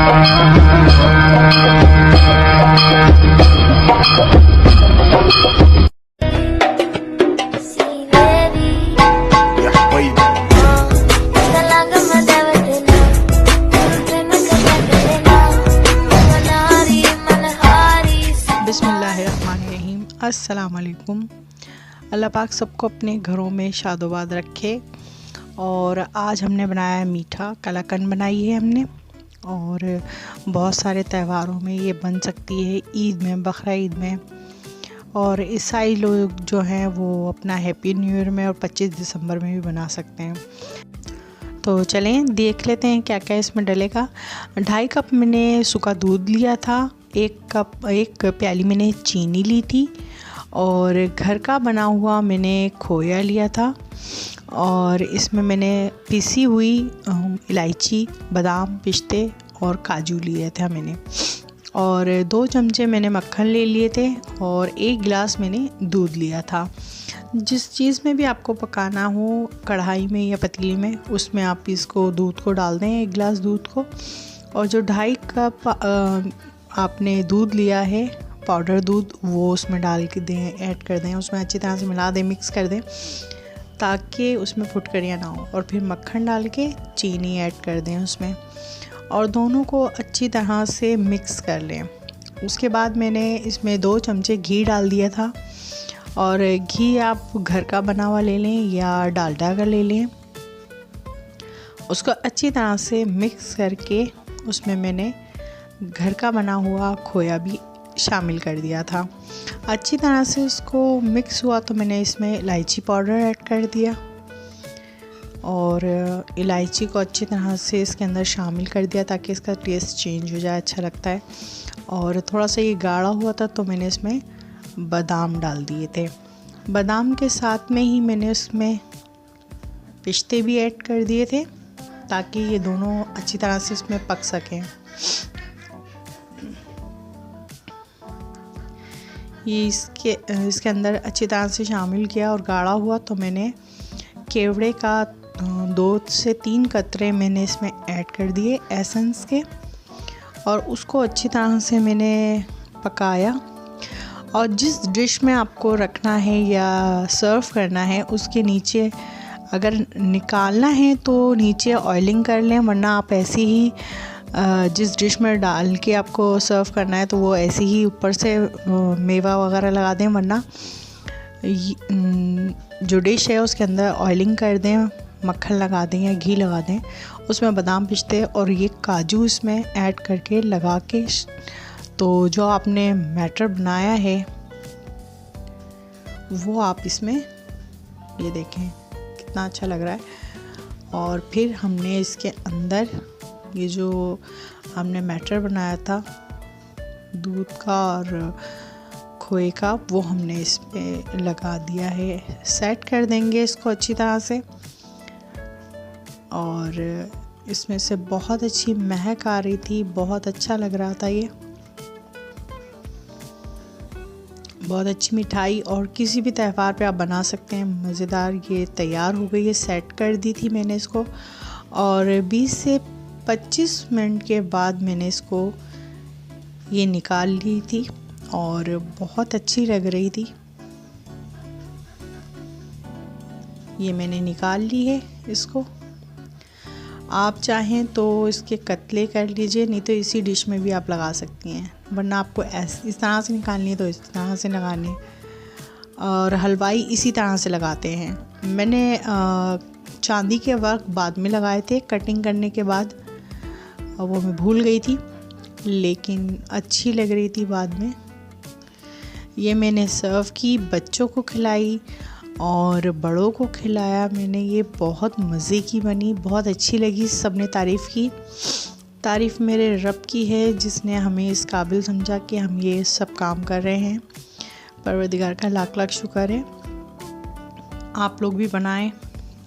बिस्मिल्लाहिर्रहमानिर्रहीम। अस्सलाम वालेकुम। अल्लाह पाक सबको अपने घरों में शादोबाद रखे। और आज हमने बनाया है मीठा कलाकंद बनाई है हमने। और बहुत सारे त्योहारों में ये बन सकती है, ईद में, बकरा ईद में, और ईसाई लोग जो हैं वो अपना हैप्पी न्यू ईयर में और 25 दिसंबर में भी बना सकते हैं। तो चलें देख लेते हैं क्या क्या इसमें डलेगा। 2.5 कप मैंने सूखा दूध लिया था, 1 प्याली मैंने चीनी ली थी, और घर का बना हुआ मैंने खोया लिया था, और इसमें मैंने पिसी हुई इलायची, बादाम, पिस्ते और काजू लिए थे मैंने, और 2 चमचे मैंने मक्खन ले लिए थे, और 1 गिलास मैंने दूध लिया था। जिस चीज़ में भी आपको पकाना हो, कढ़ाई में या पतीली में, उसमें आप इसको दूध को डाल दें, 1 गिलास दूध को। और जो 2.5 कप आपने दूध लिया है, पाउडर दूध, वो उसमें डाल के दें, ऐड कर दें, उसमें अच्छी तरह से मिला दें, मिक्स कर दें ताकि उसमें फुटकरियाँ ना हो। और फिर मक्खन डाल के चीनी ऐड कर दें उसमें, और दोनों को अच्छी तरह से मिक्स कर लें। उसके बाद मैंने इसमें 2 चमचे घी डाल दिया था, और घी आप घर का बना हुआ ले लें या डालडा का ले लें। उसको अच्छी तरह से मिक्स करके उसमें मैंने घर का बना हुआ खोया भी शामिल कर दिया था। अच्छी तरह से इसको मिक्स हुआ तो मैंने इसमें इलायची पाउडर ऐड कर दिया, और इलायची को अच्छी तरह से इसके अंदर शामिल कर दिया ताकि इसका टेस्ट चेंज हो जाए, अच्छा लगता है। और थोड़ा सा ये गाढ़ा हुआ था तो मैंने इसमें बादाम डाल दिए थे। बादाम के साथ में ही मैंने उसमें पिस्ते भी ऐड कर दिए थे ताकि ये दोनों अच्छी तरह से इसमें पक सकें। ये इसके अंदर अच्छी तरह से शामिल किया और गाढ़ा हुआ तो मैंने केवड़े का 2 से 3 कतरे मैंने इसमें ऐड कर दिए एसेंस के, और उसको अच्छी तरह से मैंने पकाया। और जिस डिश में आपको रखना है या सर्व करना है उसके नीचे अगर निकालना है तो नीचे ऑयलिंग कर लें, वरना आप ऐसे ही जिस डिश में डाल के आपको सर्व करना है तो वो ऐसे ही ऊपर से मेवा वगैरह लगा दें, वरना जो डिश है उसके अंदर ऑयलिंग कर दें, मक्खन लगा दें या घी लगा दें, उसमें बादाम, पिस्ते और ये काजू इसमें ऐड करके लगा के, तो जो आपने बैटर बनाया है वो आप इसमें, ये देखें कितना अच्छा लग रहा है। और फिर हमने इसके अंदर ये जो हमने बैटर बनाया था दूध का और खोए का, वो हमने इस पे लगा दिया है। सेट कर देंगे इसको अच्छी तरह से, और इसमें से बहुत अच्छी महक आ रही थी, बहुत अच्छा लग रहा था। ये बहुत अच्छी मिठाई और किसी भी त्यौहार पे आप बना सकते हैं, मज़ेदार। ये तैयार हो गई है, सेट कर दी थी मैंने इसको, और 20 से 25 मिनट के बाद मैंने इसको ये निकाल ली थी, और बहुत अच्छी लग रही थी। ये मैंने निकाल ली है इसको। आप चाहें तो इसके कतले कर लीजिए, नहीं तो इसी डिश में भी आप लगा सकती हैं, वरना आपको इस तरह से निकालनी है तो इस तरह से लगानी है। और हलवाई इसी तरह से लगाते हैं। मैंने चांदी के वर्क बाद में लगाए थे कटिंग करने के बाद, वो मैं भूल गई थी, लेकिन अच्छी लग रही थी बाद में। ये मैंने सर्व की, बच्चों को खिलाई और बड़ों को खिलाया मैंने। ये बहुत मज़े की बनी, बहुत अच्छी लगी, सब ने तारीफ़ की। तारीफ़ मेरे रब की है जिसने हमें इस काबिल समझा कि हम ये सब काम कर रहे हैं। परवरदिगार का लाख लाख शुक्र है। आप लोग भी बनाएं,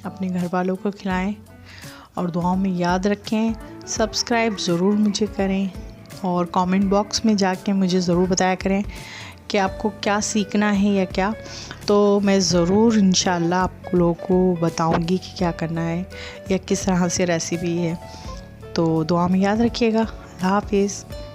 अपने घर वालों को खिलाएं और दुआओं में याद रखें। सब्सक्राइब ज़रूर मुझे करें, और कमेंट बॉक्स में जाके मुझे ज़रूर बताया करें कि आपको क्या सीखना है या क्या, तो मैं ज़रूर इंशाल्लाह आप लोगों को बताऊंगी कि क्या करना है या किस तरह से रेसिपी है। तो दुआ में याद रखिएगा। अल्लाह हाफिज़।